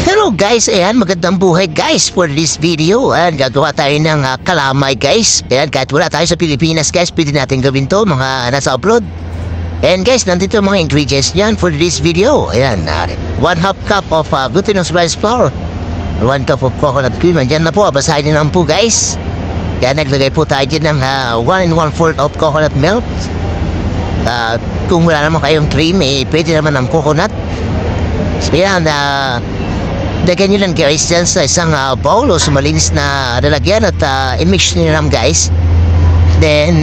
Hello guys, ayan, magandang buhay guys for this video. Ayan, gagawa tayo ng kalamay guys. Ayan, kahit wala tayo sa Pilipinas guys, pwede natin gawin to, mga nasa abroad. And guys, nandito mga ingredients niyan for this video. Ayan, 1/2 cup of glutinous rice flour, 1 cup of coconut cream. Andyan na po, basahin nyo lang po guys. Ayan, naglagay po tayo dyan ng 1 1/4 of coconut milk. Kung wala naman kayong cream, pwede naman ng coconut. So yan, lagyan nyo lang guys dyan sa isang bowl o sa malinis na lalagyan at i-mix nyo lang guys. Then,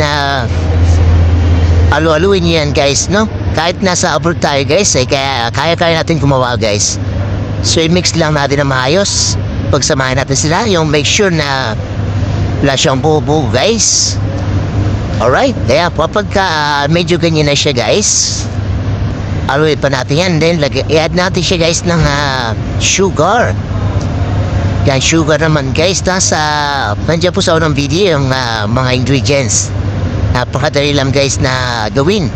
alu-aluin nyo yan guys, no? Kahit nasa abroad tayo guys, kaya natin gumawa guys. So, i-mix lang natin na maayos. Pagsamahin natin sila, yung make sure na wala siyang buo-buo guys. Alright, kaya pagka medyo ganyan na siya guys, aluin pa natin yan. Then, i-add natin siya guys ng sugar. Yan, sugar naman guys. Nandiyan po sa unang video yung mga ingredients. Napakadali lang guys na gawin.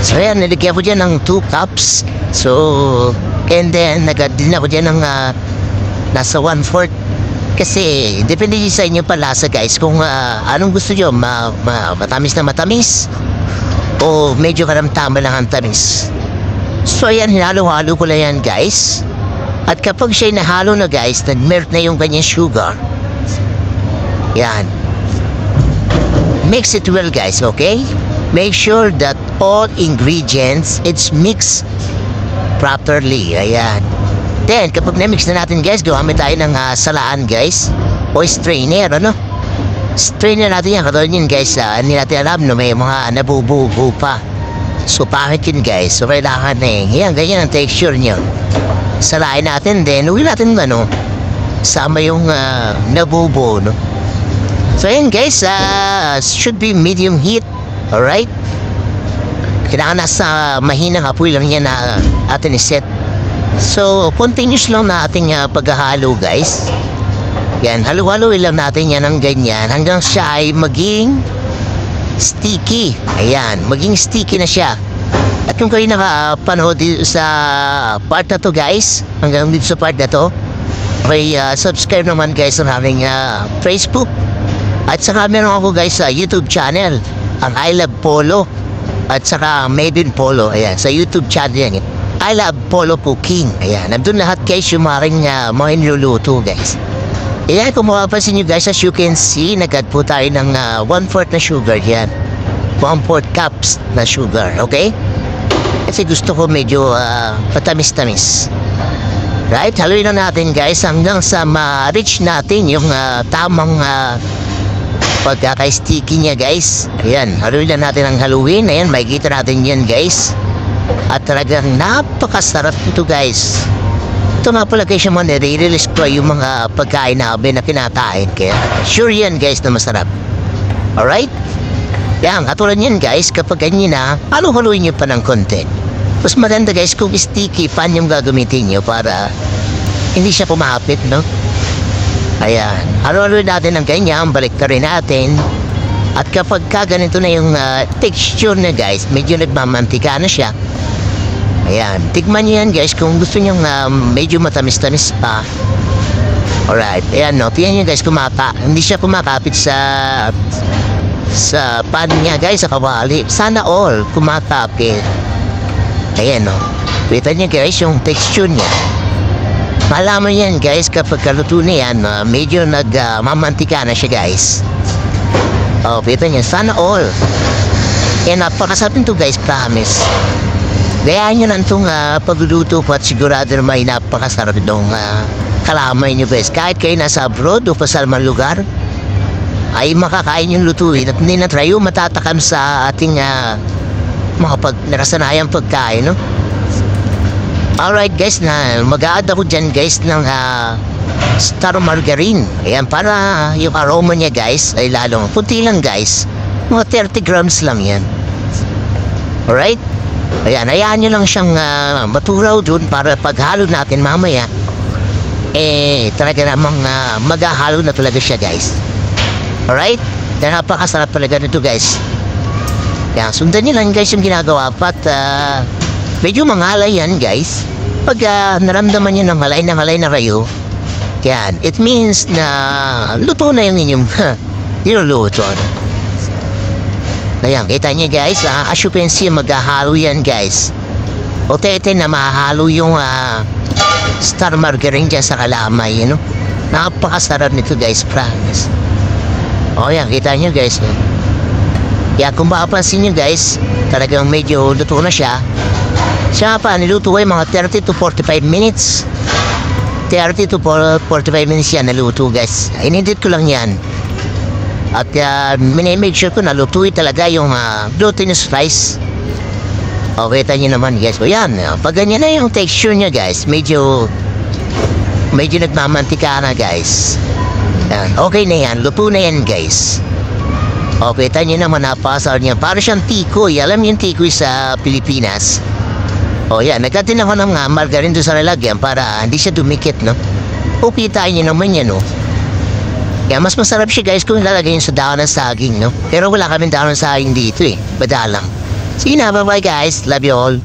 So yan, nilagyan ko dyan ng 2 cups. So, and then, din ako dyan ng nasa 1/4. Kasi, depende sa inyo palasa guys. Kung anong gusto nyo, matamis na matamis, o medyo karamtama lang ang tamis. So ayan, hinalo-halo ko lang yan guys. At kapag siya'y nahalo na guys, nag-melt na yung kanyang sugar. Yan. Mix it well guys, okay? Make sure that all ingredients, it's mixed properly. Ayan. Then, kapag na-mix na natin guys, gawamit tayo ng salaan guys. O strainer, ano? Strainer natin yan, katulad yun guys, hindi natin alam no, may mga nabubugo pa. So pangit yun guys, so kailangan yan, ganyan ang texture niya. Salain natin, then uwi natin sama yung nabubuo, no. So yan guys, should be medium heat, alright. Kailangan nasa mahinang apoy lang yan na atin iset. So continuous lang na ating paghahalo guys. Yan, halo-haloin lang natin yan ng ganyan hanggang siya ay maging sticky. Ayan, maging sticky na siya. At kung kayo nakapanood sa part na to guys, hanggang dito sa part na to, okay, subscribe naman guys ng aming Facebook. At saka meron ako guys sa YouTube channel, ang I Love Polo. At saka Made in Polo, ayan, sa YouTube channel yan. I Love Polo Cooking. Ayan, nandun lahat guys yung mga niluluto guys. Ayan, kung mapapansin nyo guys, as you can see, nag-add po tayo ng 1/4 na sugar yan. 1/4 cups na sugar, okay? Kasi gusto ko medyo patamis-tamis. Right? Haluin na natin guys hanggang sa ma-reach natin yung tamang pagkaka-sticky niya guys. Ayan, haluin na natin ang haluin. Ayan, makikita natin yan guys. At talagang napakasarap ito guys. Ito nga pala guys yung mga nire-release ko yung mga pagkain namin na kinakain. Kaya sure yan guys na masarap. Alright? Yan, katulad yan guys, kapag ganyan na, halo-haloin nyo pa ng konti. Mas maganda guys kung sticky pan yung gagamitin nyo para hindi siya pumapit, no? Ayan, halo-haloin natin ng ganyan, balik na rin natin. At kapag ganito na yung texture na guys, medyo nagmamantika na siya. Ayan, tikman nyo yan guys kung gusto nyo medyo matamis-tamis pa. Alright, ayan no, tiyan nyo guys hindi siya kumakapit sa pan niya guys, sa kawali. Sana all kumakapit. Ayan no, kita nyo guys yung texture niya. Malaman yan guys kapag kaluto na yan, medyo nagmamantika na siya guys. Oh, kita nyo, sana all. Ayan, napakasarap nito guys, promise. Gayaan nyo lang itong pagluluto ko at sigurado na may napakasarap itong kalamay nyo guys. Kahit kayo nasa abroad o pasalmang lugar, ay makakain yung lutuin at hindi na tayo matatakam sa ating mga nakasanayang pagkain, no? Alright guys, mag-a-add ako dyan guys ng star margarine. Ayan, para yung aroma niya guys ay lalong punti lang guys. Mga 30 grams lang yan. Alright? Ayan, hayaan nyo lang siyang maturaw dun para paghalo natin mamaya, talaga namang maghahalo na talaga siya guys. Alright? Kaya napakasarap talaga nito guys. Kaya sundan nyo lang guys yung ginagawa. Medyo mangalay yan guys. Pag naramdaman nyo ng malay na kayo, yan, it means na luto na yung inyong niluluto. Ayan, kita nyo guys, as you can see, maghahalo yan guys. O tete na mahalo yung star margarine dyan sa kalamay, you know? Napakasarap nito guys, promise. O yan, kita nyo guys. Kaya kung mapapansin nyo guys, talagang medyo luto na siya. Siya pa, niluto ay mga 30 to 45 minutes. 30 to 45 minutes yan naluto guys. Inedit ko lang yan. At minimake sure ko nalutuin talaga yung glutinous rice. O kita nyo naman guys. O yan, pag ganyan na yung texture niya guys, medyo nagmamantika na guys. Yan, okay na yan, luto na yan guys. O kita nyo naman napasar niya. Para siyang tikoy. Alam yung tikoy sa Pilipinas. O yan, nagkatin ako ng margarine doon sa lalagyan para hindi siya dumikit, no? O kita nyo naman yan, no? Kaya mas masarap siya guys kung ilalagay yun sa dahon ng saging, no? Pero wala kaming dahon ng saging dito eh. Badalang. Sige na, bye-bye guys. Love you all.